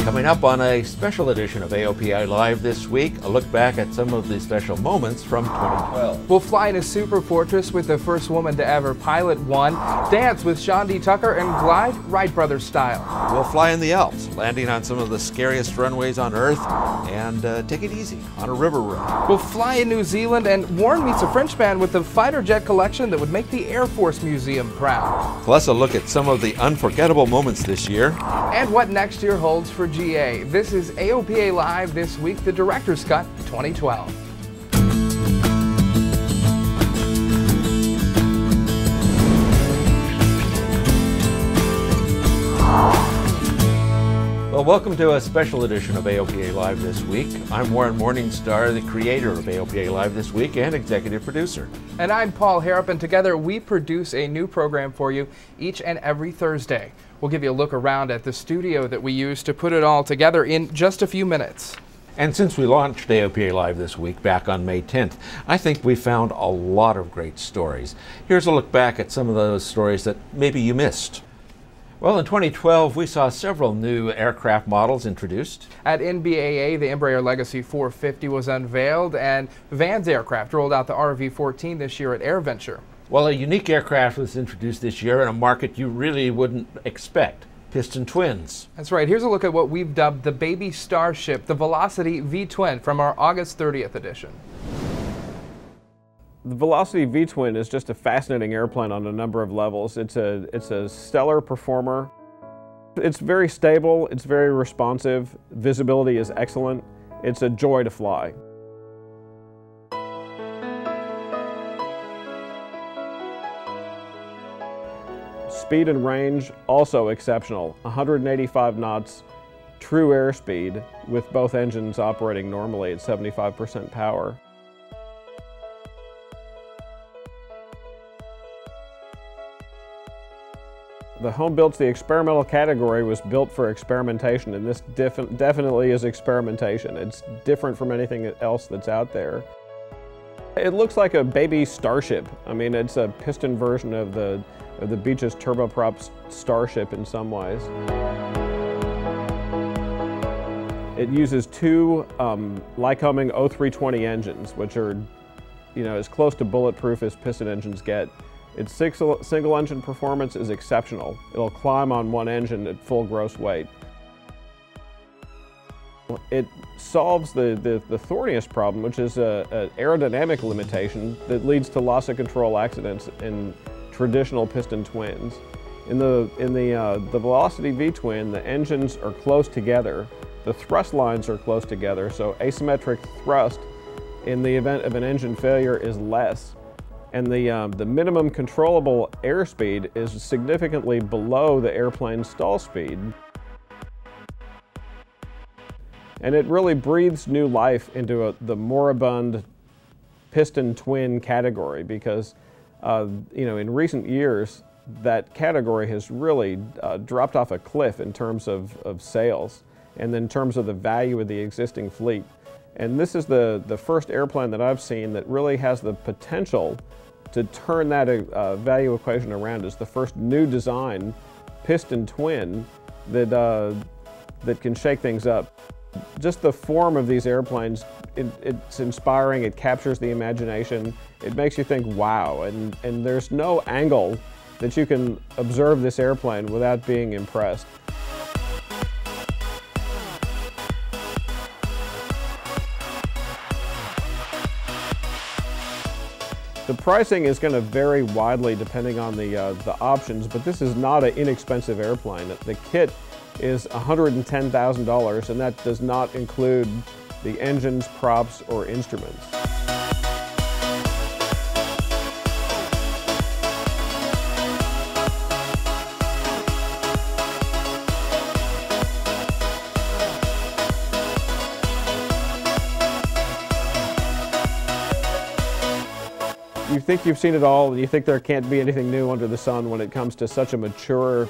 Coming up on a special edition of AOPA Live this week, a look back at some of the special moments from 2012. We'll fly in a Super Fortress with the first woman to ever pilot one, dance with Sean D. Tucker, and glide Wright Brothers style. We'll fly in the Alps, landing on some of the scariest runways on Earth, and take it easy on a river run. We'll fly in New Zealand, and Warren meets a Frenchman with the fighter jet collection that would make the Air Force Museum proud. Plus a look at some of the unforgettable moments this year. And what next year holds for GA. This is AOPA Live this week, the Director's Cut 2012. Well, welcome to a special edition of AOPA Live this week. I'm Warren Morningstar, the creator of AOPA Live this week and executive producer. And I'm Paul Harrop, and together we produce a new program for you each and every Thursday. We'll give you a look around at the studio that we use to put it all together in just a few minutes. And since we launched AOPA Live this week back on May 10th, I think we found a lot of great stories. Here's a look back at some of those stories that maybe you missed. Well, in 2012, we saw several new aircraft models introduced. At NBAA, the Embraer Legacy 450 was unveiled, and Van's aircraft rolled out the RV-14 this year at AirVenture. Well, a unique aircraft was introduced this year in a market you really wouldn't expect. Piston twins. That's right. Here's a look at what we've dubbed the baby starship, the Velocity V-Twin, from our August 30th edition. The Velocity V-Twin is just a fascinating airplane on a number of levels. It's a stellar performer. It's very stable, it's very responsive, visibility is excellent. It's a joy to fly. Speed and range, also exceptional. 185 knots, true airspeed, with both engines operating normally at 75% power. The home built to the experimental category was built for experimentation, and this definitely is experimentation. It's different from anything else that's out there. It looks like a baby starship. I mean, it's a piston version of the Beech's turboprop Starship in some ways. It uses two Lycoming 0320 engines, which are, as close to bulletproof as piston engines get. Its single engine performance is exceptional. It'll climb on one engine at full gross weight. It solves the thorniest problem, which is an aerodynamic limitation that leads to loss of control accidents in traditional piston twins. In the Velocity V-Twin, the engines are close together. The thrust lines are close together, so asymmetric thrust in the event of an engine failure is less. And the minimum controllable airspeed is significantly below the airplane's stall speed. And it really breathes new life into the moribund piston twin category, because in recent years that category has really dropped off a cliff in terms of sales and in terms of the value of the existing fleet. And this is the first airplane that I've seen that really has the potential to turn that value equation around. As the first new design piston twin that can shake things up. Just the form of these airplanes, it's inspiring, it captures the imagination, it makes you think, wow, and there's no angle that you can observe this airplane without being impressed. The pricing is going to vary widely depending on the options, but this is not an inexpensive airplane. The kit is $110,000, and that does not include the engines, props, or instruments. You think you've seen it all, and you think there can't be anything new under the sun when it comes to such a mature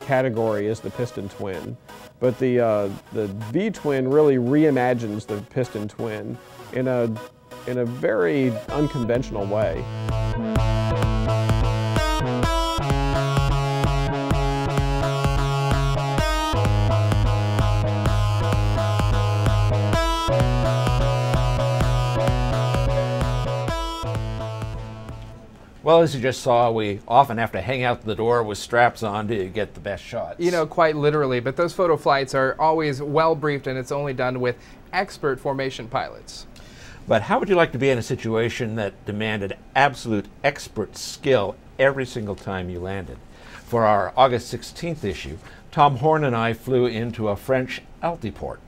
category as the piston twin. But the V-twin really reimagines the piston twin in a very unconventional way. Well, as you just saw, we often have to hang out the door with straps on to get the best shots. You know, quite literally, but those photo flights are always well briefed, and it's only done with expert formation pilots. But how would you like to be in a situation that demanded absolute expert skill every single time you landed? For our August 16th issue, Tom Horn and I flew into a French altiport.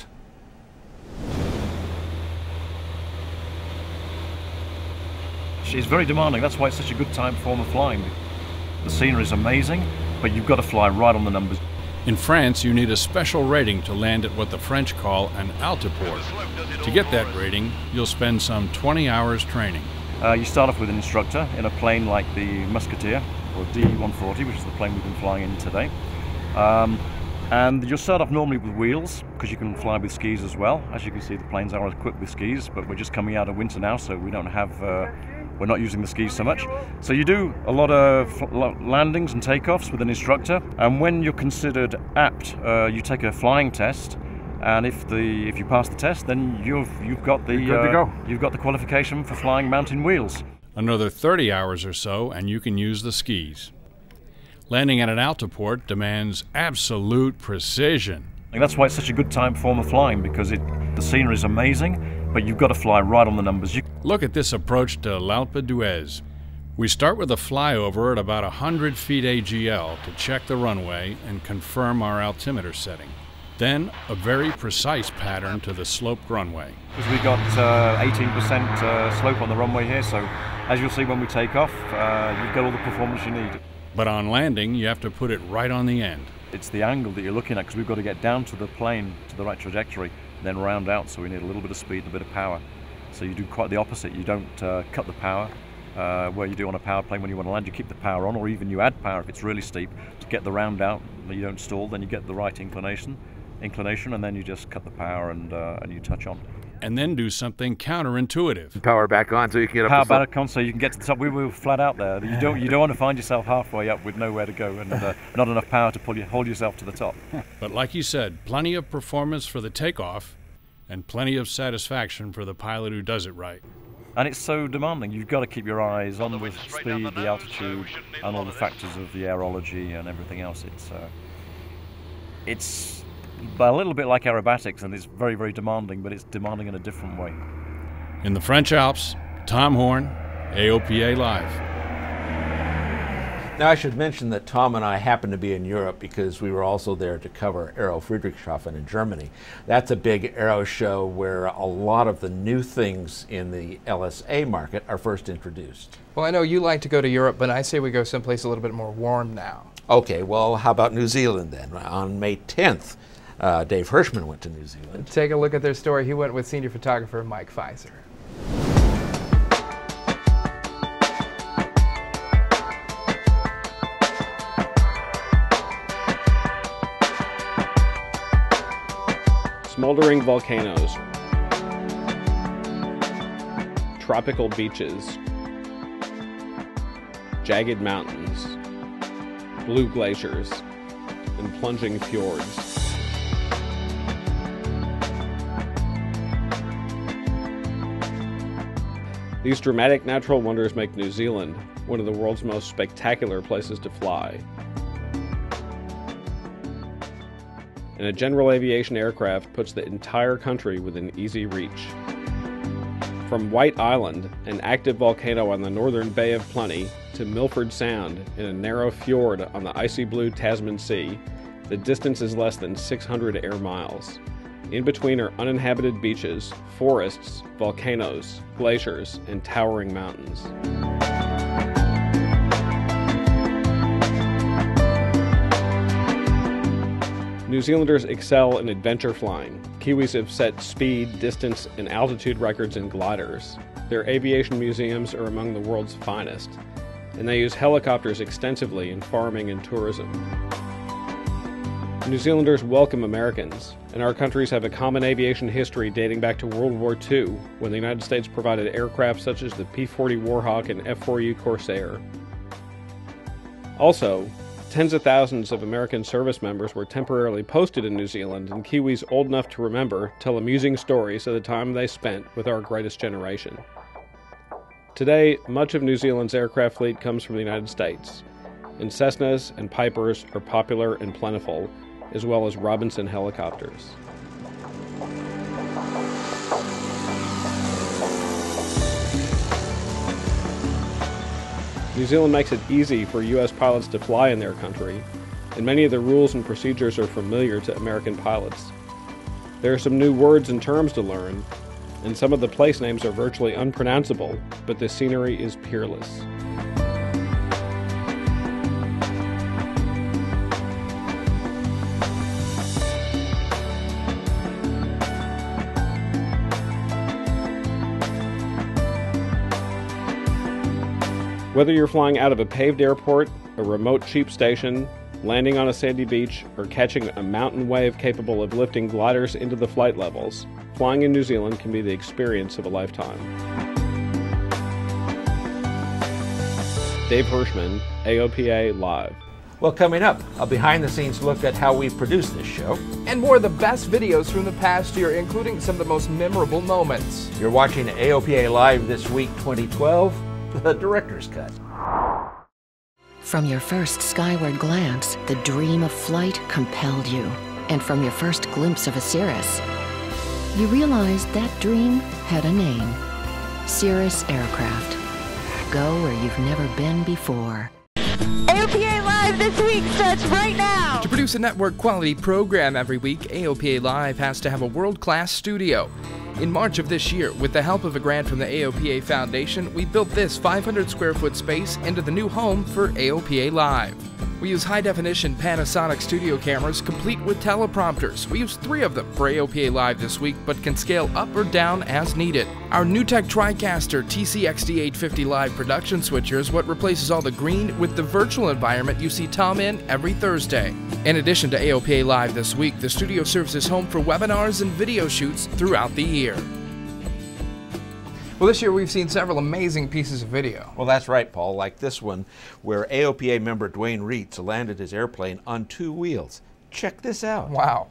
It's very demanding. That's why it's such a good time form of flying. The scenery is amazing, but you've got to fly right on the numbers. In France, you need a special rating to land at what the French call an altiport. To get that rating, you'll spend some 20 hours training. You start off with an instructor in a plane like the Musketeer, or D-140, which is the plane we've been flying in today. And you'll start off normally with wheels, because you can fly with skis as well. As you can see, the planes are equipped with skis, but we're just coming out of winter now, so we don't have we're not using the skis so much. So you do a lot of landings and takeoffs with an instructor, and when you're considered apt, you take a flying test, and if you pass the test, then you've got the qualification for flying mountain wheels. Another 30 hours or so, and you can use the skis. Landing at an altiport demands absolute precision. And that's why it's such a good time form of flying, because the scenery is amazing, but you've got to fly right on the numbers. Look at this approach to l'Alpe d'Huez. We start with a flyover at about 100 feet AGL to check the runway and confirm our altimeter setting. Then a very precise pattern to the sloped runway. Because we've got 18% slope on the runway here, so as you'll see when we take off, you've got all the performance you need. But on landing, you have to put it right on the end. It's the angle that you're looking at, because we've got to get down to the plane, to the right trajectory, then round out, so we need a little bit of speed and a bit of power. So you do quite the opposite. You don't cut the power where you do on a power plane when you want to land. You keep the power on, or even you add power if it's really steep to get the round out. You don't stall, then you get the right inclination, and then you just cut the power and you touch on. And then do something counterintuitive. Power back on so you can get up power the top. back on so you can get to the top. We were flat out there. You don't want to find yourself halfway up with nowhere to go and not enough power to hold yourself to the top. But like you said, plenty of performance for the takeoff and plenty of satisfaction for the pilot who does it right. And it's so demanding. You've got to keep your eyes on the speed, the altitude, and all the factors of the aerology and everything else. It's a little bit like aerobatics, and it's very, very demanding, but it's demanding in a different way. In the French Alps, Tom Horn, AOPA Live. Now, I should mention that Tom and I happened to be in Europe because we were also there to cover Aero Friedrichshafen in Germany. That's a big aero show where a lot of the new things in the LSA market are first introduced. Well, I know you like to go to Europe, but I say we go someplace a little bit more warm now. Okay, well, how about New Zealand then? On May 10th, Dave Hirschman went to New Zealand. Take a look at their story. He went with senior photographer Mike Pfizer. Smoldering volcanoes, tropical beaches, jagged mountains, blue glaciers, and plunging fjords. These dramatic natural wonders make New Zealand one of the world's most spectacular places to fly. And a general aviation aircraft puts the entire country within easy reach. From White Island, an active volcano on the northern Bay of Plenty, to Milford Sound in a narrow fjord on the icy blue Tasman Sea, the distance is less than 600 air miles. In between are uninhabited beaches, forests, volcanoes, glaciers, and towering mountains. New Zealanders excel in adventure flying. Kiwis have set speed, distance, and altitude records in gliders. Their aviation museums are among the world's finest, and they use helicopters extensively in farming and tourism. New Zealanders welcome Americans, and our countries have a common aviation history dating back to World War II, when the United States provided aircraft such as the P-40 Warhawk and F-4U Corsair. Also, tens of thousands of American service members were temporarily posted in New Zealand, and Kiwis old enough to remember tell amusing stories of the time they spent with our greatest generation. Today, much of New Zealand's aircraft fleet comes from the United States, and Cessnas and Pipers are popular and plentiful, as well as Robinson helicopters. New Zealand makes it easy for U.S. pilots to fly in their country, and many of the rules and procedures are familiar to American pilots. There are some new words and terms to learn, and some of the place names are virtually unpronounceable, but the scenery is peerless. Whether you're flying out of a paved airport, a remote cheap station, landing on a sandy beach, or catching a mountain wave capable of lifting gliders into the flight levels, flying in New Zealand can be the experience of a lifetime. Dave Hirschman, AOPA Live. Well, coming up, a behind-the-scenes look at how we produced this show. And more of the best videos from the past year, including some of the most memorable moments. You're watching AOPA Live This Week 2012, the Director's Cut. From your first skyward glance, the dream of flight compelled you. And from your first glimpse of a Cirrus, you realized that dream had a name. Cirrus Aircraft. Go where you've never been before. AOPA Live This Week starts right now! To produce a network quality program every week, AOPA Live has to have a world-class studio. In March of this year, with the help of a grant from the AOPA Foundation, we built this 500 square foot space into the new home for AOPA Live. We use high-definition Panasonic studio cameras complete with teleprompters. We use 3 of them for AOPA Live this week, but can scale up or down as needed. Our NewTek TriCaster TCXD850 Live production switcher is what replaces all the green with the virtual environment you see Tom in every Thursday. In addition to AOPA Live this week, the studio serves as home for webinars and video shoots throughout the year. Well, this year we've seen several amazing pieces of video. Well, that's right, Paul, like this one, where AOPA member Dwayne Reitz landed his airplane on 2 wheels. Check this out. Wow.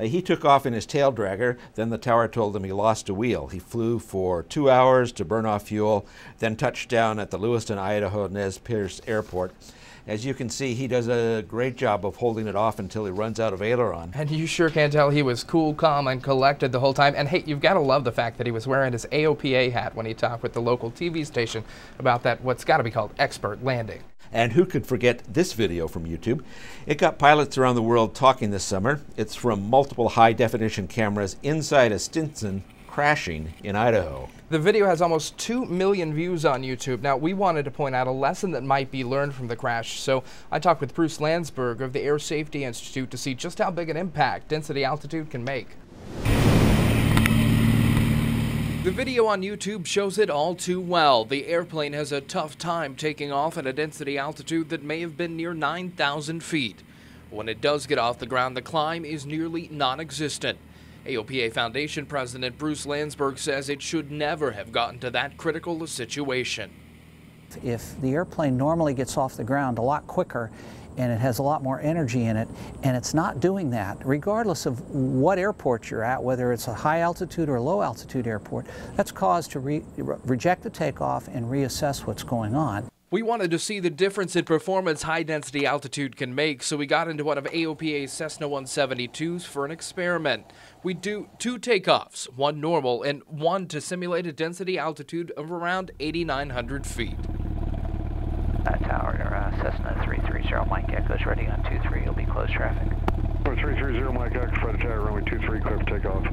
He took off in his tail dragger, then the tower told him he lost a wheel. He flew for 2 hours to burn off fuel, then touched down at the Lewiston, Idaho Nez Perce Airport. As you can see, he does a great job of holding it off until he runs out of aileron. And you sure can tell he was cool, calm, and collected the whole time. And hey, you've got to love the fact that he was wearing his AOPA hat when he talked with the local TV station about that, what's got to be called expert landing. And who could forget this video from YouTube? It got pilots around the world talking this summer. It's from multiple high-definition cameras inside a Stinson crashing in Idaho. The video has almost 2 million views on YouTube. Now, we wanted to point out a lesson that might be learned from the crash, so I talked with Bruce Landsberg of the Air Safety Institute to see just how big an impact density altitude can make. The video on YouTube shows it all too well. The airplane has a tough time taking off at a density altitude that may have been near 9,000 feet. When it does get off the ground, the climb is nearly non-existent. AOPA Foundation President Bruce Landsberg says it should never have gotten to that critical a situation. If the airplane normally gets off the ground a lot quicker and it has a lot more energy in it, and it's not doing that, regardless of what airport you're at, whether it's a high altitude or a low altitude airport, that's cause to reject the takeoff and reassess what's going on. We wanted to see the difference in performance high-density altitude can make, so we got into one of AOPA's Cessna 172s for an experiment. We do 2 takeoffs, 1 normal and 1 to simulate a density altitude of around 8,900 feet. Tower, Cessna 330 Mike Echo's ready on 23, you'll be closed traffic. 330 Mike Echo, Fred Tower, runway 23, clear for takeoff.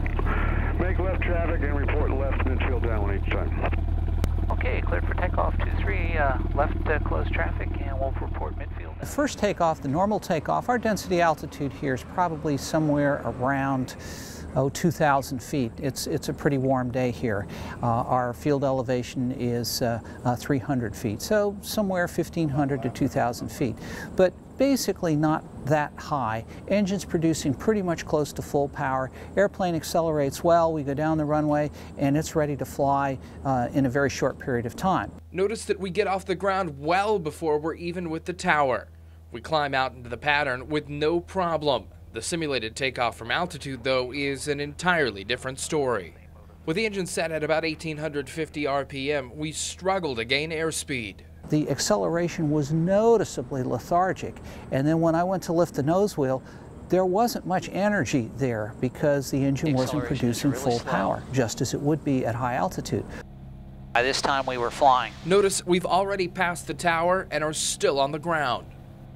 Make left traffic and report left midfield downwind each time. Okay, cleared for takeoff, 23, left closed traffic, and we'll report midfield. The first takeoff, the normal takeoff, our density altitude here is probably somewhere around 2,000 feet. It's a pretty warm day here. Our field elevation is 300 feet, so somewhere 1,500 to 2,000 feet. But basically not that high. Engine's producing pretty much close to full power. Airplane accelerates well. We go down the runway and it's ready to fly in a very short period of time. Notice that we get off the ground well before we're even with the tower. We climb out into the pattern with no problem. The simulated takeoff from altitude, though, is an entirely different story. With the engine set at about 1,850 RPM, we struggle to gain airspeed. The acceleration was noticeably lethargic, and then when I went to lift the nose wheel, there wasn't much energy there because the engine wasn't producing full power, just as it would be at high altitude. By this time we were flying. Notice we've already passed the tower and are still on the ground.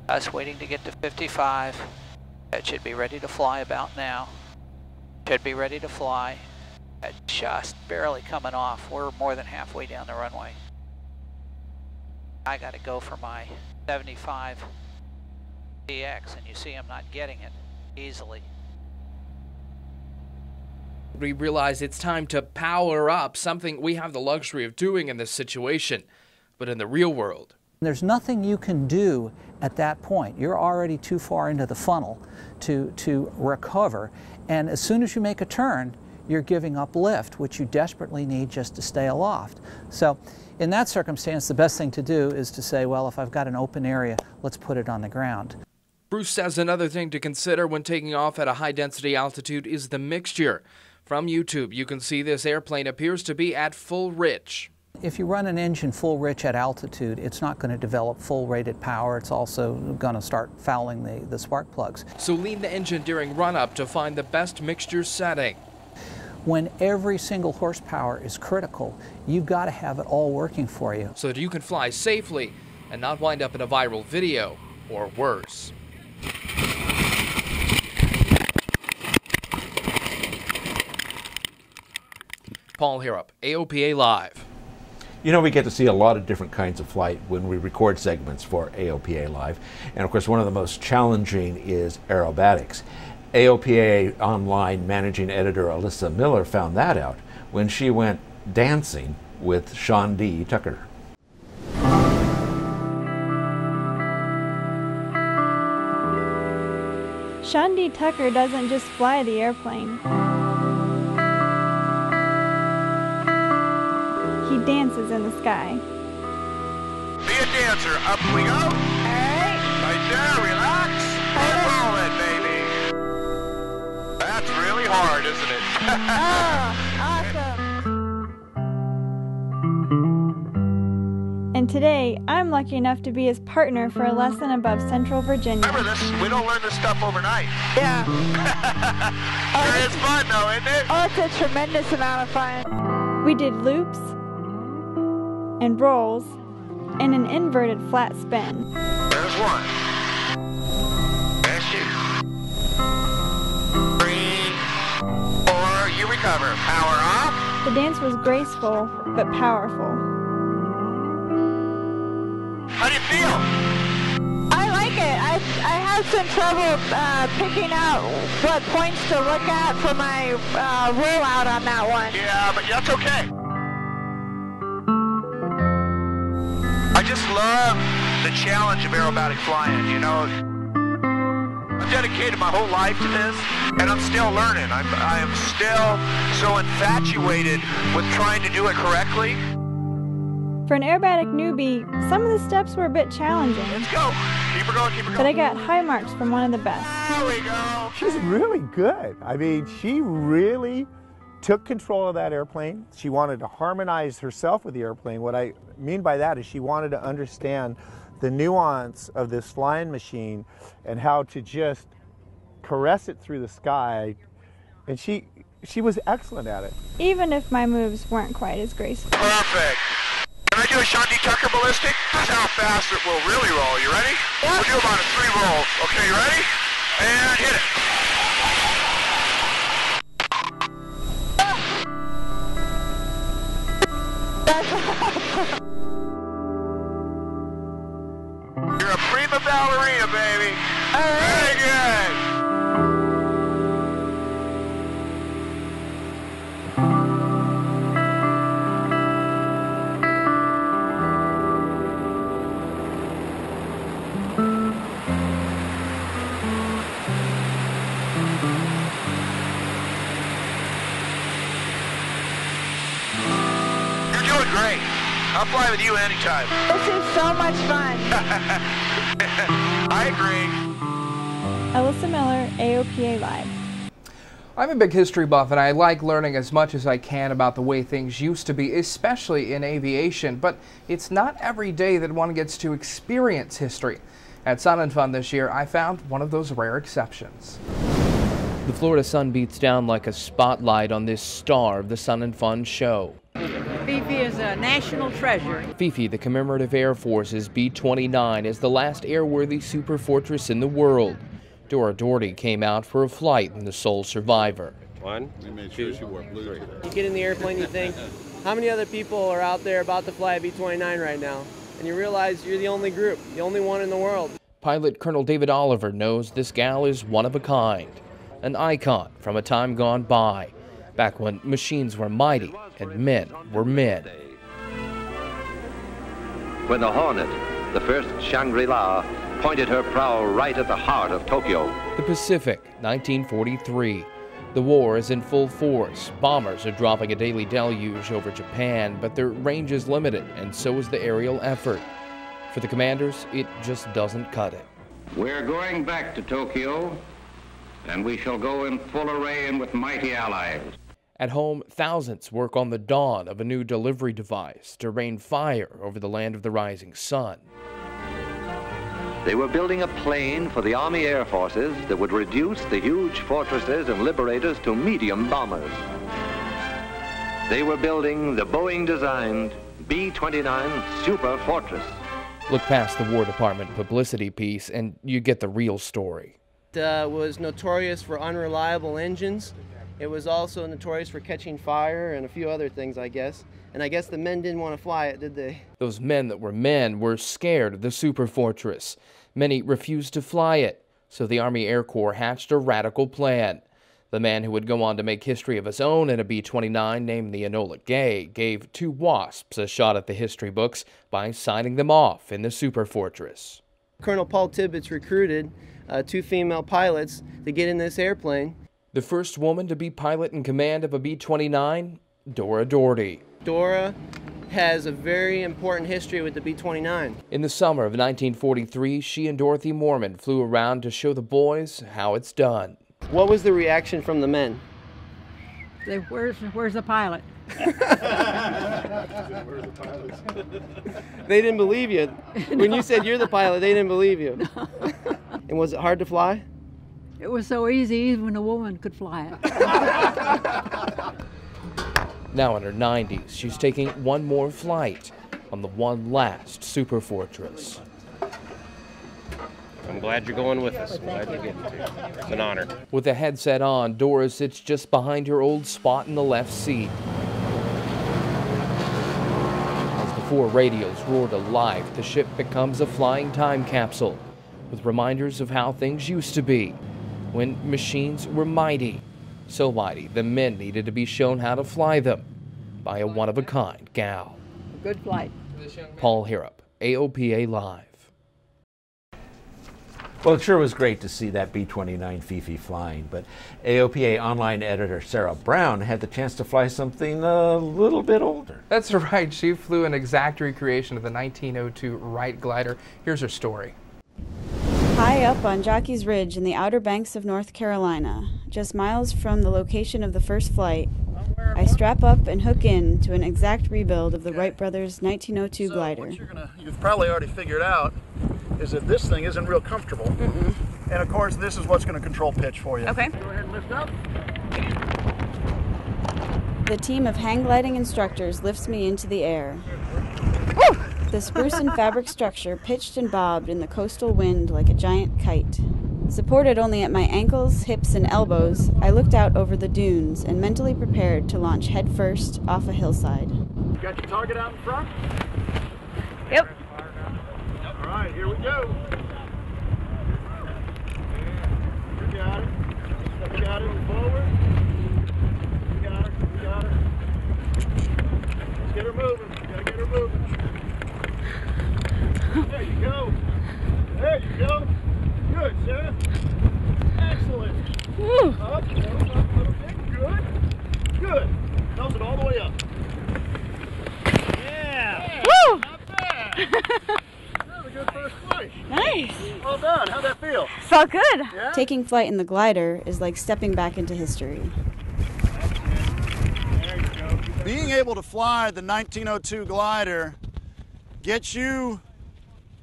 Us waiting to get to 55. That should be ready to fly about now. Should be ready to fly. Just barely coming off. We're more than halfway down the runway. I got to go for my 75 DX, and you see I'm not getting it easily. We realize it's time to power up, something we have the luxury of doing in this situation. But in the real world, there's nothing you can do at that point. You're already too far into the funnel to recover. And as soon as you make a turn, you're giving up lift, which you desperately need just to stay aloft. So in that circumstance, the best thing to do is to say, well, if I've got an open area, let's put it on the ground. Bruce says another thing to consider when taking off at a high-density altitude is the mixture. From YouTube, you can see this airplane appears to be at full rich. If you run an engine full rich at altitude, it's not going to develop full rated power. It's also going to start fouling the spark plugs. So lean the engine during run-up to find the best mixture setting. When every single horsepower is critical, you've got to have it all working for you. So that you can fly safely and not wind up in a viral video, or worse. Paul Harrop, AOPA Live. You know, we get to see a lot of different kinds of flight when we record segments for AOPA Live. And of course, one of the most challenging is aerobatics. AOPA Online managing editor Alyssa Miller found that out when she went dancing with Sean D. Tucker. Sean D. Tucker doesn't just fly the airplane. He dances in the sky. Be a dancer. Up we go. Alright. Right there. Relax. Roll it, baby. That's really hard, isn't it? Oh, awesome. And today, I'm lucky enough to be his partner for a lesson above Central Virginia. Remember this, we don't learn this stuff overnight. Yeah. Sure is fun though, isn't it? Oh, it's a tremendous amount of fun. We did loops and rolls and an inverted flat spin. There's one. There's two. 3, 4, you recover. Power off. The dance was graceful but powerful. How do you feel? I like it. I have some trouble picking out what points to look at for my rollout on that one. Yeah, but that's okay. I just love the challenge of aerobatic flying, you know. I've dedicated my whole life to this, and I'm still learning. I am still so infatuated with trying to do it correctly. For an aerobatic newbie, some of the steps were a bit challenging. Let's go. Keep her going, keep her going. But I got high marks from one of the best. There we go. She's really good. I mean, she really took control of that airplane. She wanted to harmonize herself with the airplane. What I mean by that is she wanted to understand the nuance of this flying machine and how to just caress it through the sky. And she was excellent at it. Even if my moves weren't quite as graceful. Perfect. Can I do a Sean D. Tucker ballistic? That's how fast it will really roll. You ready? Yep. We'll do about a 3 rolls. Okay, you ready? And hit it. You're a prima ballerina, baby. All right. Very good. Great. I'll fly with you anytime. This is so much fun. I agree. Alyssa Miller, AOPA Live. I'm a big history buff, and I like learning as much as I can about the way things used to be, especially in aviation, but it's not every day that one gets to experience history. At Sun & Fun this year, I found one of those rare exceptions. The Florida sun beats down like a spotlight on this star of the Sun & Fun show. Fifi is a national treasure. Fifi, the commemorative Air Force's B-29, is the last airworthy super fortress in the world. Dora Doherty came out for a flight and the sole survivor. One, two, three. You get in the airplane, you think, how many other people are out there about to fly a B-29 right now? And you realize you're the only group, the only one in the world. Pilot Colonel David Oliver knows this gal is one of a kind, an icon from a time gone by, back when machines were mighty and men were men. When the Hornet, the first Shangri-La, pointed her prow right at the heart of Tokyo. The Pacific, 1943. The war is in full force. Bombers are dropping a daily deluge over Japan, but their range is limited, and so is the aerial effort. For the commanders, it just doesn't cut it. We're going back to Tokyo, and we shall go in full array and with mighty allies. At home, thousands work on the dawn of a new delivery device to rain fire over the land of the rising sun. They were building a plane for the Army Air Forces that would reduce the huge fortresses and Liberators to medium bombers. They were building the Boeing-designed B-29 Super Fortress. Look past the War Department publicity piece and you get the real story. It was notorious for unreliable engines. It was also notorious for catching fire and a few other things, I guess. And I guess the men didn't want to fly it, did they? Those men that were men were scared of the Super Fortress. Many refused to fly it, so the Army Air Corps hatched a radical plan. The man who would go on to make history of his own in a B-29 named the Enola Gay gave two wasps a shot at the history books by signing them off in the Super Fortress. Colonel Paul Tibbets recruited two female pilots to get in this airplane. The first woman to be pilot in command of a B-29, Dora Doherty. Dora has a very important history with the B-29. In the summer of 1943, she and Dorothy Mormon flew around to show the boys how it's done. What was the reaction from the men? Where's the pilot? They didn't believe you. When you said you're the pilot, they didn't believe you. And was it hard to fly? It was so easy, even a woman could fly it. Now in her 90s, she's taking one more flight on the one last Super Fortress. I'm glad you're going with us. I'm glad you're getting to. It's an honor. With the headset on, Dora sits just behind her old spot in the left seat. As the four radios roar to life, the ship becomes a flying time capsule with reminders of how things used to be, when machines were mighty. So mighty, the men needed to be shown how to fly them by a one-of-a-kind gal. Good flight. Paul Harrop, AOPA Live. Well, it sure was great to see that B-29 Fifi flying, but AOPA online editor Sarah Brown had the chance to fly something a little bit older. That's right. She flew an exact recreation of the 1902 Wright glider. Here's her story. High up on Jockey's Ridge in the Outer Banks of North Carolina, just miles from the location of the first flight, I strap up and hook in to an exact rebuild of the Wright brothers' 1902 glider. What you've probably already figured out is that this thing isn't real comfortable. And of course, this is what's going to control pitch for you. Okay. Go ahead and lift up. The team of hang gliding instructors lifts me into the air. Woo! The spruce and fabric structure pitched and bobbed in the coastal wind like a giant kite. Supported only at my ankles, hips, and elbows, I looked out over the dunes and mentally prepared to launch headfirst off a hillside. Got your target out in front? Yep. All right, here we go. You got it. You got it. Forward. You got it. You got it. Let's get her moving. Gotta get her moving. There you go. There you go. Good, Sarah. Excellent. Woo. Up, little bit. Good. Good. Nose it all the way up. Yeah. Woo. Not bad. That was a good first flight. Nice. Well done. How'd that feel? Felt Oh, good. Yeah. Taking flight in the glider is like stepping back into history. Being able to fly the 1902 glider gets you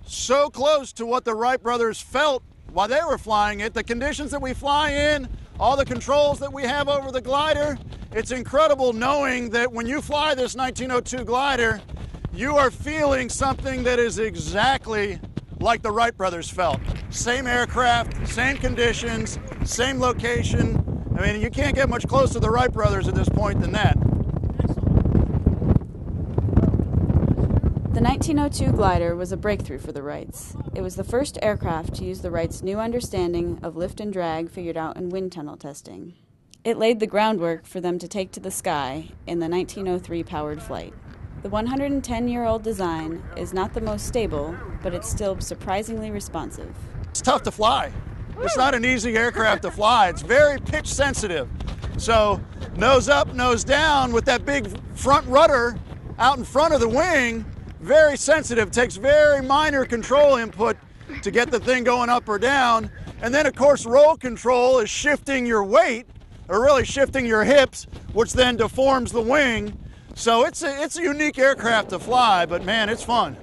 so close to what the Wright brothers felt while they were flying it. The conditions that we fly in, all the controls that we have over the glider, it's incredible knowing that when you fly this 1902 glider, you are feeling something that is exactly like the Wright brothers felt. Same aircraft, same conditions, same location. I mean, you can't get much closer to the Wright brothers at this point than that. The 1902 glider was a breakthrough for the Wrights. It was the first aircraft to use the Wrights' new understanding of lift and drag figured out in wind tunnel testing. It laid the groundwork for them to take to the sky in the 1903 powered flight. The 110-year-old design is not the most stable, but it's still surprisingly responsive. It's tough to fly. It's not an easy aircraft to fly. It's very pitch sensitive. So nose up, nose down with that big front rudder out in front of the wing, very sensitive, takes very minor control input to get the thing going up or down. And then of course roll control is shifting your weight, or really shifting your hips, which then deforms the wing. So it's a unique aircraft to fly, but man, it's fun.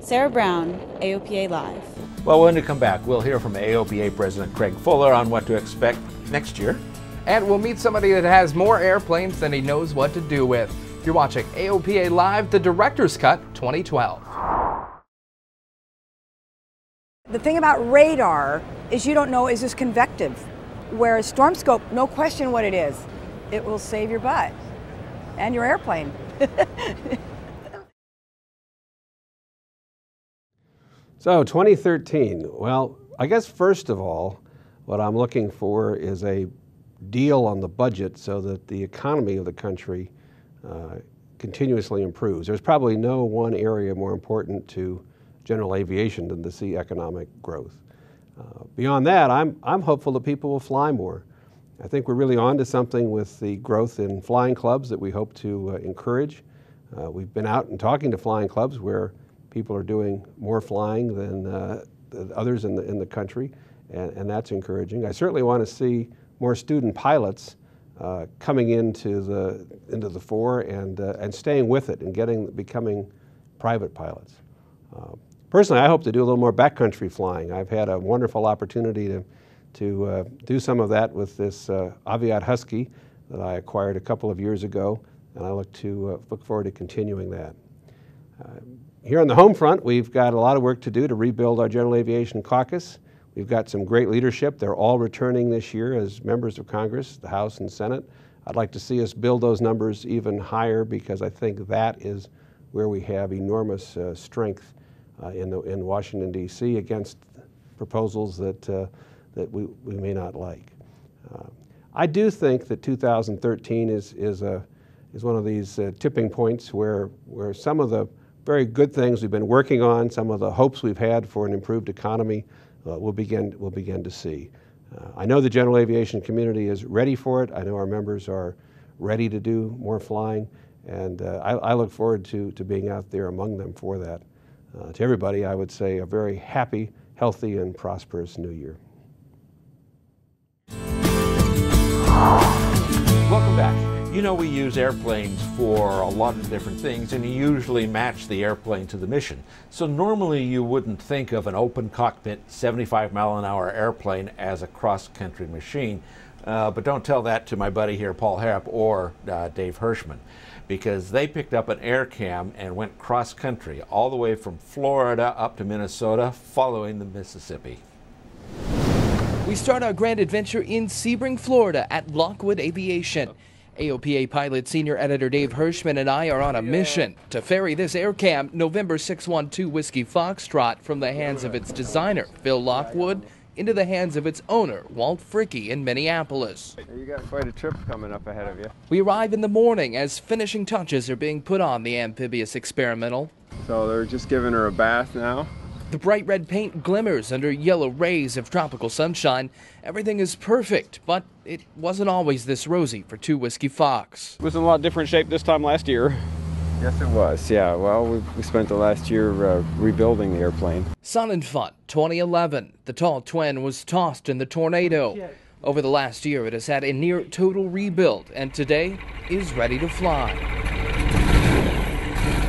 Sarah Brown, AOPA Live. Well, when we come back, we'll hear from AOPA President Craig Fuller on what to expect next year. And we'll meet somebody that has more airplanes than he knows what to do with. You're watching AOPA Live, the Director's Cut 2012. The thing about radar is you don't know, is this convective? Whereas storm scope, no question what it is. It will save your butt and your airplane. So 2013, well, I guess first of all, what I'm looking for is a deal on the budget so that the economy of the country continuously improves. There's probably no one area more important to general aviation than to see economic growth. Beyond that, I'm hopeful that people will fly more. I think we're really on to something with the growth in flying clubs that we hope to encourage. We've been out and talking to flying clubs where people are doing more flying than others in the country, and that's encouraging. I certainly want to see more student pilots coming into the fore and staying with it and becoming private pilots. Personally, I hope to do a little more backcountry flying. I've had a wonderful opportunity to do some of that with this Aviat Husky that I acquired a couple of years ago, and I look forward to continuing that. Here on the home front, we've got a lot of work to do to rebuild our General Aviation Caucus. We've got some great leadership. They're all returning this year as members of Congress, the House and Senate. I'd like to see us build those numbers even higher because I think that is where we have enormous strength in Washington, D.C. against proposals that we may not like. I do think that 2013 is one of these tipping points where some of the very good things we've been working on, some of the hopes we've had for an improved economy, we'll begin to see. I know the general aviation community is ready for it. I know our members are ready to do more flying, and I look forward to being out there among them for that. To everybody, I would say a very happy, healthy, and prosperous new year. Welcome back. You know, we use airplanes for a lot of different things, and you usually match the airplane to the mission. So normally you wouldn't think of an open cockpit 75-mile-an-hour airplane as a cross-country machine. But don't tell that to my buddy here, Paul Harrop, or Dave Hirschman, because they picked up an air cam and went cross-country all the way from Florida up to Minnesota, following the Mississippi. We start our grand adventure in Sebring, Florida at Lockwood Aviation. AOPA pilot senior editor Dave Hirschman and I are on a mission to ferry this air cam November 612 Whiskey Foxtrot from the hands of its designer, Phil Lockwood, into the hands of its owner, Walt Fricke, in Minneapolis. You got quite a trip coming up ahead of you. We arrive in the morning as finishing touches are being put on the amphibious experimental. So they're just giving her a bath now. The bright red paint glimmers under yellow rays of tropical sunshine. Everything is perfect, but it wasn't always this rosy for 2 Whiskey Fox. It was in a lot different shape this time last year. Yes, it was. Yeah, well, we spent the last year rebuilding the airplane. Sun and Fun, 2011. The tall twin was tossed in the tornado. Over the last year, it has had a near total rebuild and today is ready to fly.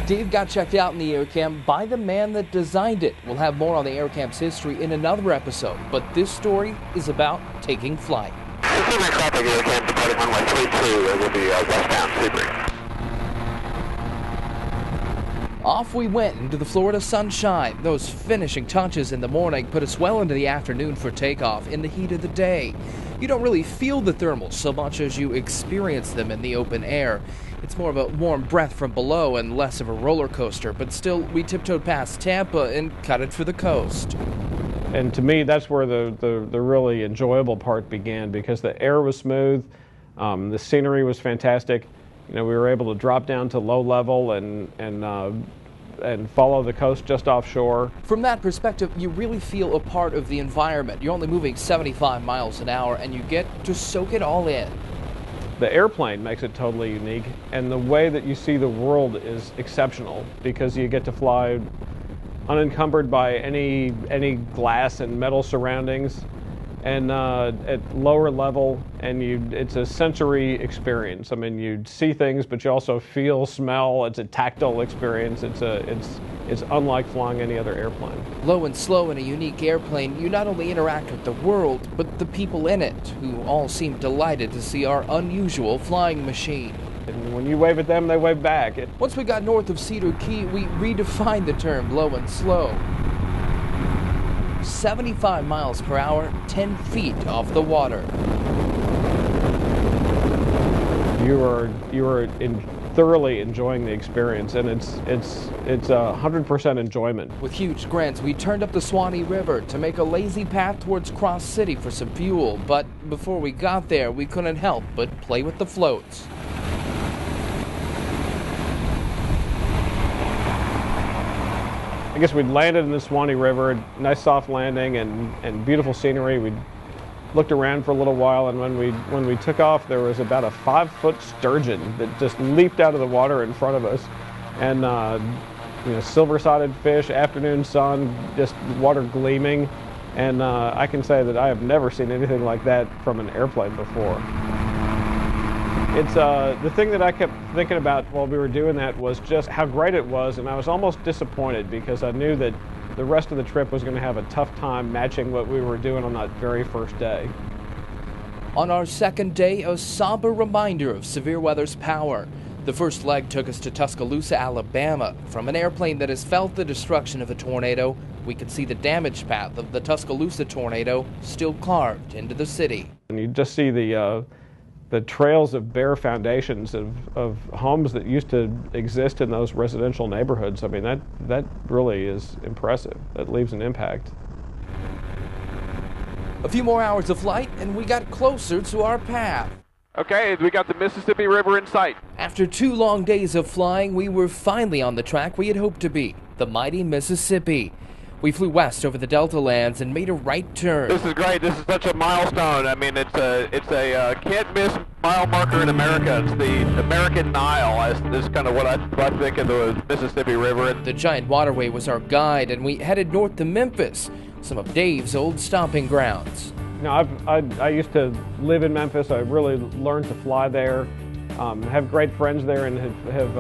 Dave got checked out in the AirCam by the man that designed it. We'll have more on the AirCam's history in another episode, but this story is about taking flight. Traffic, AirCam departing runway 32, it will be westbound Sebring. Off we went into the Florida sunshine. Those finishing touches in the morning put us well into the afternoon for takeoff in the heat of the day. You don't really feel the thermals so much as you experience them in the open air. It's more of a warm breath from below and less of a roller coaster, but still, we tiptoed past Tampa and cut it for the coast. And to me, that's where the really enjoyable part began, because the air was smooth, the scenery was fantastic. You know, we were able to drop down to low level and follow the coast just offshore. From that perspective, you really feel a part of the environment. You're only moving 75 miles an hour and you get to soak it all in. The airplane makes it totally unique, and the way that you see the world is exceptional because you get to fly unencumbered by any glass and metal surroundings, and at lower level, and it's a sensory experience. I mean, you see things, but you also feel, smell. It's a tactile experience. It's unlike flying any other airplane. Low and slow in a unique airplane, you not only interact with the world, but the people in it, who all seem delighted to see our unusual flying machine. And when you wave at them, they wave back. Once we got north of Cedar Key, we redefined the term low and slow. 75 miles per hour, 10 feet off the water. You are thoroughly enjoying the experience, and it's 100% enjoyment. With huge grins, we turned up the Swanee River to make a lazy path towards Cross City for some fuel, but before we got there, we couldn't help but play with the floats. I guess we'd landed in the Swanee River, nice soft landing and beautiful scenery. We looked around for a little while, and when we took off, there was about a 5-foot sturgeon that just leaped out of the water in front of us, and silver-sided fish, afternoon sun, just water gleaming, and I can say that I have never seen anything like that from an airplane before. It's the thing that I kept thinking about while we were doing that was just how great it was, and I was almost disappointed because I knew that the rest of the trip was going to have a tough time matching what we were doing on that very first day. On our second day, a somber reminder of severe weather's power. The first leg took us to Tuscaloosa, Alabama. From an airplane that has felt the destruction of a tornado, we could see the damage path of the Tuscaloosa tornado still carved into the city. And you just see the trails of bare foundations of homes that used to exist in those residential neighborhoods. I mean, that really is impressive. That leaves an impact. A few more hours of flight, and we got closer to our path. Okay, we got the Mississippi River in sight. After 2 long days of flying, we were finally on the track we had hoped to be, the mighty Mississippi. We flew west over the Delta lands and made a right turn. This is great. This is such a milestone. I mean, it's a can't-miss mile marker in America. It's the American Nile. Is kind of what I think of the Mississippi River. The giant waterway was our guide, and we headed north to Memphis, some of Dave's old stomping grounds. You know, I used to live in Memphis. I really learned to fly there. Have great friends there, and have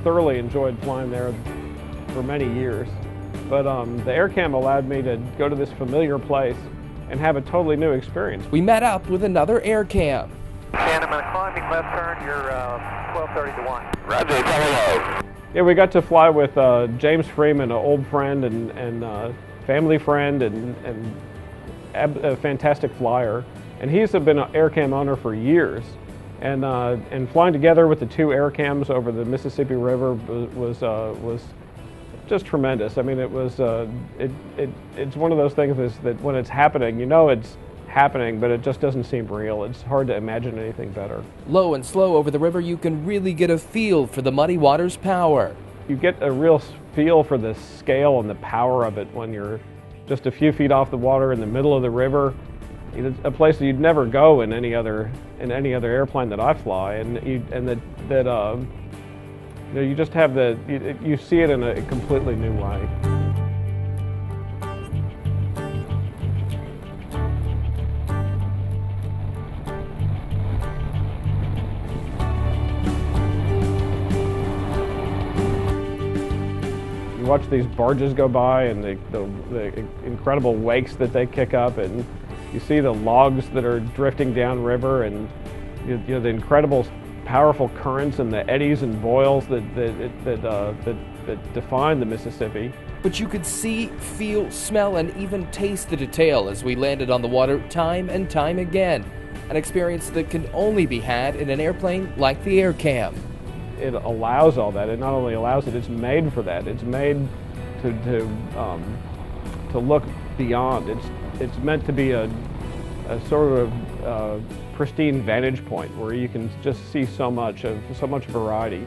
thoroughly enjoyed flying there for many years. But the AirCam allowed me to go to this familiar place and have a totally new experience. We met up with another AirCam. And I'm climbing left turn, you're 1230 to 1. Roger, hello. Yeah, we got to fly with James Freeman, an old friend and family friend and a fantastic flyer. And he's been an AirCam owner for years. And flying together with the 2 AirCams over the Mississippi River was just tremendous. I mean, it was it's one of those things that when it's happening, you know it's happening, but it just doesn't seem real. It's hard to imagine anything better. Low and slow over the river, you can really get a feel for the muddy water's power. You get a real feel for the scale and the power of it when you're just a few feet off the water in the middle of the river. It's a place that you'd never go in any other airplane that I fly, and You just have you see it in a completely new way. You watch these barges go by and the incredible wakes that they kick up, and you see the logs that are drifting downriver, and the incredible powerful currents and the eddies and boils that define the Mississippi. But you could see, feel, smell, and even taste the detail as we landed on the water time and time again. An experience that can only be had in an airplane like the AirCam. It allows all that. It not only allows it, it's made for that. It's made to look beyond. It's meant to be a sort of pristine vantage point where you can just see so much variety.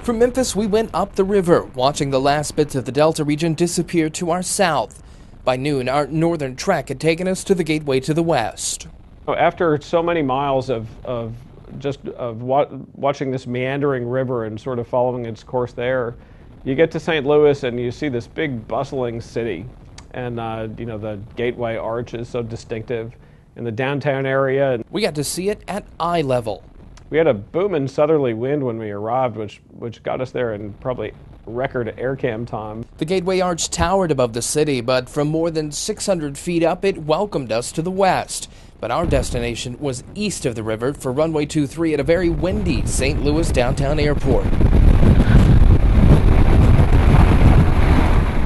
From Memphis, we went up the river, watching the last bits of the Delta region disappear to our south. By noon, our northern trek had taken us to the gateway to the west. After so many miles of watching this meandering river and sort of following its course there, you get to St. Louis and you see this big bustling city, and the Gateway Arch is so distinctive in the downtown area. We got to see it at eye level. We had a booming southerly wind when we arrived, which got us there in probably record AirCam time. The Gateway Arch towered above the city, but from more than 600 feet up, it welcomed us to the west. But our destination was east of the river for runway 23 at a very windy St. Louis downtown airport.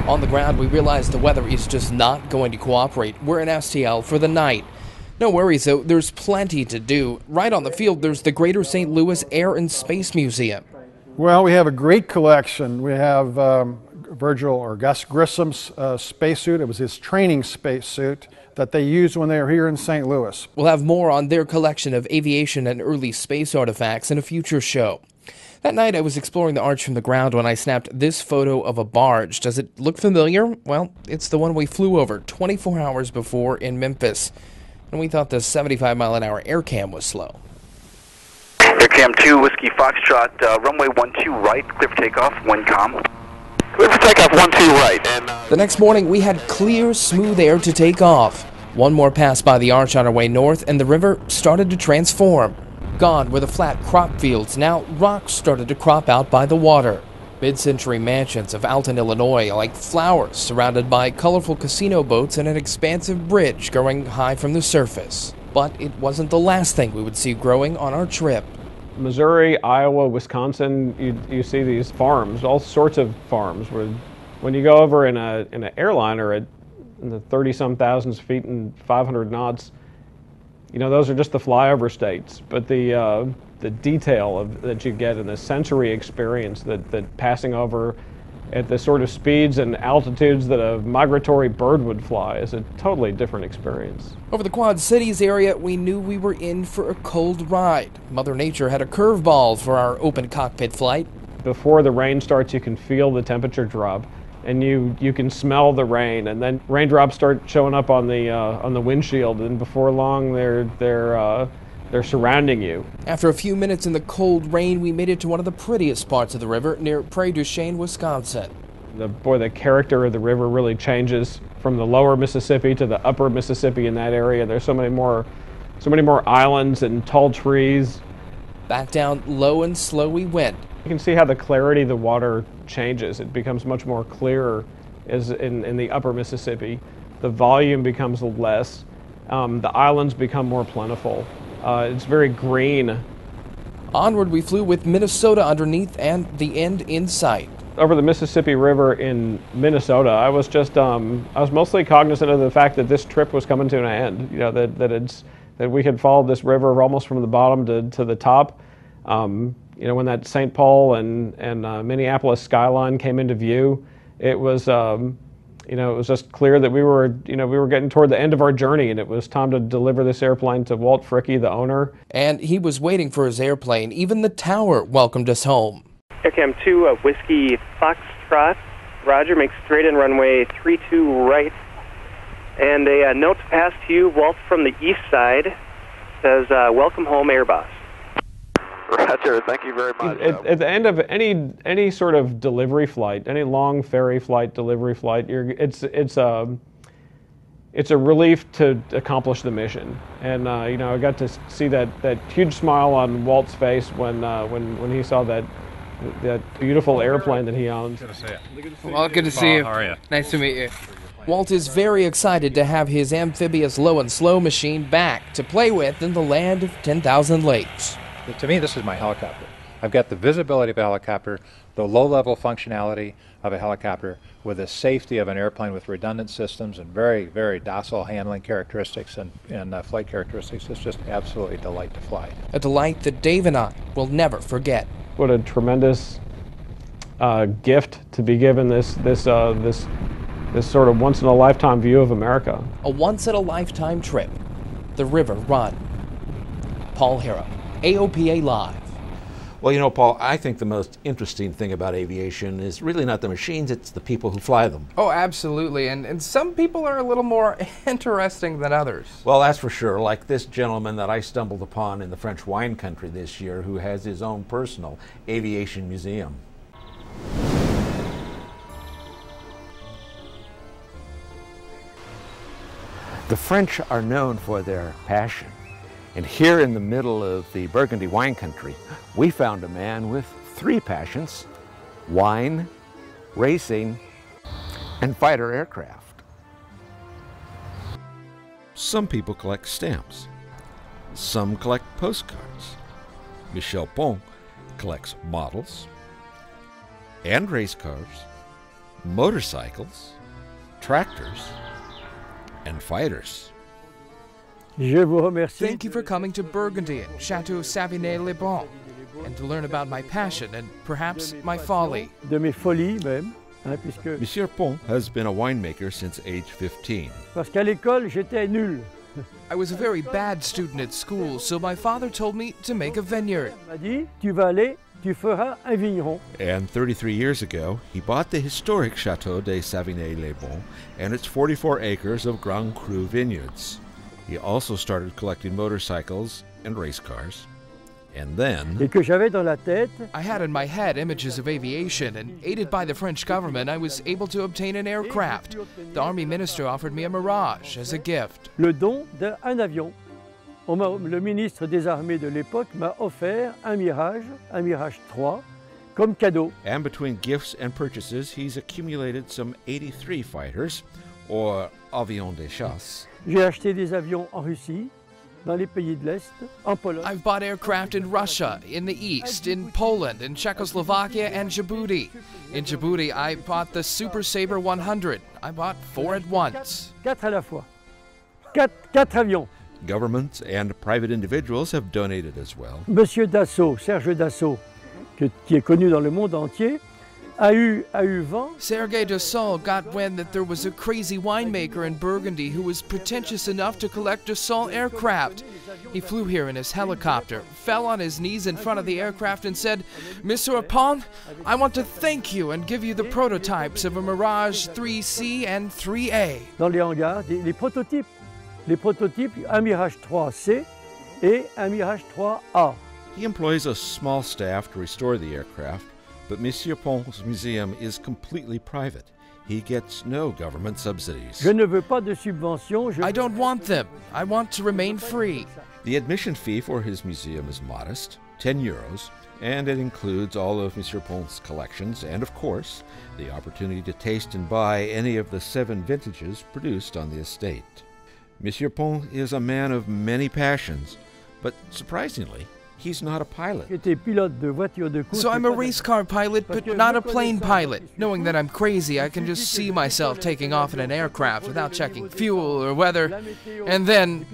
On the ground, we realized the weather is just not going to cooperate. We're in STL for the night. No worries, though, there's plenty to do. Right on the field, there's the Greater St. Louis Air and Space Museum. Well, we have a great collection. We have Virgil or Gus Grissom's spacesuit. It was his training spacesuit that they used when they were here in St. Louis. We'll have more on their collection of aviation and early space artifacts in a future show. That night I was exploring the arch from the ground when I snapped this photo of a barge. Does it look familiar? Well, it's the one we flew over 24 hours before in Memphis. And we thought the 75-mile-an-hour AirCam was slow. AirCam 2, Whiskey Foxtrot, runway 12 right, clear for takeoff, wind calm. Clear for takeoff, 12 right. And the next morning, we had clear, smooth air to take off. One more pass by the arch on our way north, and the river started to transform. Gone were the flat crop fields. Now rocks started to crop out by the water. Mid-century mansions of Alton, Illinois, are like flowers surrounded by colorful casino boats and an expansive bridge growing high from the surface. But it wasn't the last thing we would see growing on our trip. Missouri, Iowa, Wisconsin, you see these farms, all sorts of farms. Where when you go over in an airliner in the 30-some thousands feet and 500 knots, those are just the flyover states. But the detail that you get and the sensory experience that passing over at the sort of speeds and altitudes that a migratory bird would fly is a totally different experience. Over the Quad Cities area, we knew we were in for a cold ride. Mother Nature had a curveball for our open cockpit flight. Before the rain starts, you can feel the temperature drop, and you can smell the rain, and then raindrops start showing up on the windshield, and before long they're surrounding you. After a few minutes in the cold rain, we made it to one of the prettiest parts of the river near Prairie du Chien, Wisconsin. The character of the river really changes from the lower Mississippi to the upper Mississippi in that area. There's so many more islands and tall trees. Back down low and slow we went. You can see how the clarity of the water changes. It becomes much more clear as in the upper Mississippi. The volume becomes less. The islands become more plentiful. It's very green. Onward we flew with Minnesota underneath and the end in sight. Over the Mississippi River in Minnesota, I was mostly cognizant of the fact that this trip was coming to an end. That we had followed this river almost from the bottom to the top. When that St. Paul and Minneapolis skyline came into view, it was just clear that we were getting toward the end of our journey, and it was time to deliver this airplane to Walt Fricke, the owner. And he was waiting for his airplane. Even the tower welcomed us home. AirCam 2, Whiskey Foxtrot. Roger, make straight in runway 32 right. And a note to pass to you, Walt from the east side, says, welcome home, Airboss. Roger. Thank you very much. At the end of any sort of delivery flight, any long ferry flight, delivery flight, it's a relief to accomplish the mission. And you know, I got to see that huge smile on Walt's face when he saw that beautiful airplane that he owns. Good to see you. Well, good to see you. How are you? Nice to meet you. Walt is very excited to have his amphibious low and slow machine back to play with in the land of 10,000 lakes. To me, this is my helicopter. I've got the visibility of a helicopter, the low-level functionality of a helicopter, with the safety of an airplane with redundant systems and very, very docile handling characteristics and flight characteristics. It's just absolutely a delight to fly. A delight that Dave and I will never forget. What a tremendous gift to be given this sort of once-in-a-lifetime view of America. A once-in-a-lifetime trip. The River Run. Paul Harrow, AOPA Live. Well, you know, Paul, I think the most interesting thing about aviation is really not the machines, it's the people who fly them. Oh, absolutely. And some people are a little more interesting than others. Well, that's for sure. Like this gentleman that I stumbled upon in the French wine country this year who has his own personal aviation museum. The French are known for their passion. And here in the middle of the Burgundy wine country, we found a man with three passions: wine, racing, and fighter aircraft. Some people collect stamps. Some collect postcards. Michel Pont collects models and race cars, motorcycles, tractors, and fighters. Thank you for coming to Burgundy and Chateau Savigny-les-Beaune, and to learn about my passion and perhaps my folly. Monsieur Pont has been a winemaker since age 15. I was a very bad student at school, so my father told me to make a vineyard. And 33 years ago, he bought the historic Chateau de Savigny-les-Beaune and its 44 acres of Grand Cru vineyards. He also started collecting motorcycles and race cars. And then I had in my head images of aviation, and aided by the French government, I was able to obtain an aircraft. The Army minister offered me a Mirage as a gift. Le don d'un avion. Le ministre des Armées de l'époque m'a offert un Mirage 3, comme cadeau. And between gifts and purchases, he's accumulated some 83 fighters, or avions de chasse. J'ai acheté des avions en Russie, dans les pays de l'Est, en Pologne. I've bought aircraft in Russia, in the East, in Poland, in Czechoslovakia, and Djibouti. In Djibouti, I bought the Super Sabre 100. I bought 4 at once. Quatre à la fois. Quatre avions. Governments and private individuals have donated as well. Monsieur Dassault, Serge Dassault, qui est connu dans le monde entier, a eu vent. Serge Dassault got wind that there was a crazy winemaker in Burgundy who was pretentious enough to collect Dassault aircraft. He flew here in his helicopter, fell on his knees in front of the aircraft and said, "Monsieur Pont, I want to thank you and give you the prototypes of a Mirage 3C and 3A." Dans les hangars, les prototypes, un Mirage 3C et un Mirage 3A. He employs a small staff to restore the aircraft, but Monsieur Pont's museum is completely private. He gets no government subsidies. Je ne veux pas de subventions. I don't want them. I want to remain free. The admission fee for his museum is modest, 10 euros, and it includes all of Monsieur Pont's collections and, of course, the opportunity to taste and buy any of the 7 vintages produced on the estate. Monsieur Pont is a man of many passions, but surprisingly, he's not a pilot. So I'm a race car pilot, but not a plane pilot. Knowing that I'm crazy, I can just see myself taking off in an aircraft without checking fuel or weather, and then...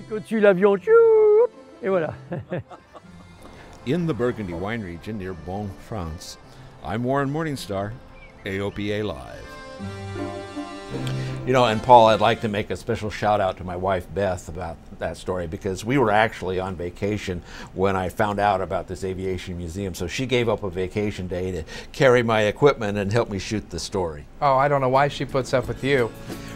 In the Burgundy wine region near Beaune, France, I'm Warren Morningstar, AOPA Live. You know, and Paul, I'd like to make a special shout out to my wife Beth about that story because we were actually on vacation when I found out about this aviation museum. So she gave up a vacation day to carry my equipment and help me shoot the story. Oh, I don't know why she puts up with you.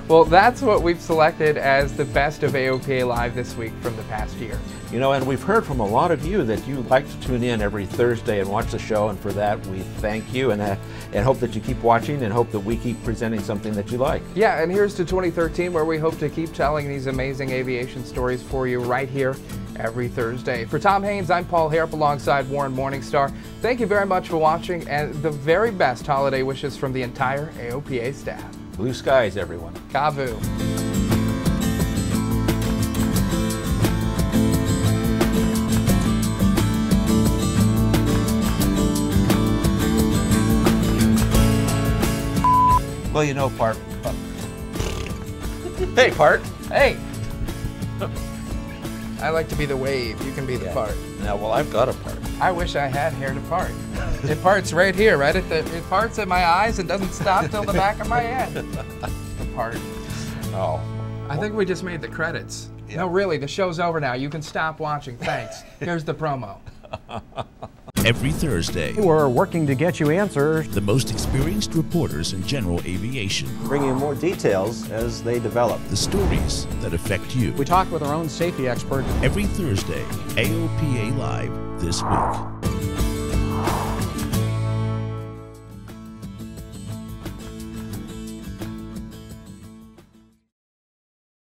Well, that's what we've selected as the best of AOPA Live this week from the past year. You know, and we've heard from a lot of you that you like to tune in every Thursday and watch the show, and for that we thank you and hope that you keep watching and hope that we keep presenting something that you like. Yeah, and here's to 2013, where we hope to keep telling these amazing aviation stories for you right here every Thursday. For Tom Haynes, I'm Paul Harrop alongside Warren Morningstar. Thank you very much for watching, and the very best holiday wishes from the entire AOPA staff. Blue skies, everyone. Kavu. Well, you know, Part. Hey, Part. Hey. I like to be the wave. You can be the part. Now, well, I've got a part. I wish I had hair to part. It parts right here, right at it parts at my eyes and doesn't stop till the back of my head. The part. Oh. I think we just made the credits. Yeah. No, really, the show's over now. You can stop watching. Thanks. Here's the promo. Every Thursday, we're working to get you answers. The most experienced reporters in general aviation bring you more details as they develop. The stories that affect you. We talk with our own safety expert. Every Thursday, AOPA Live this week.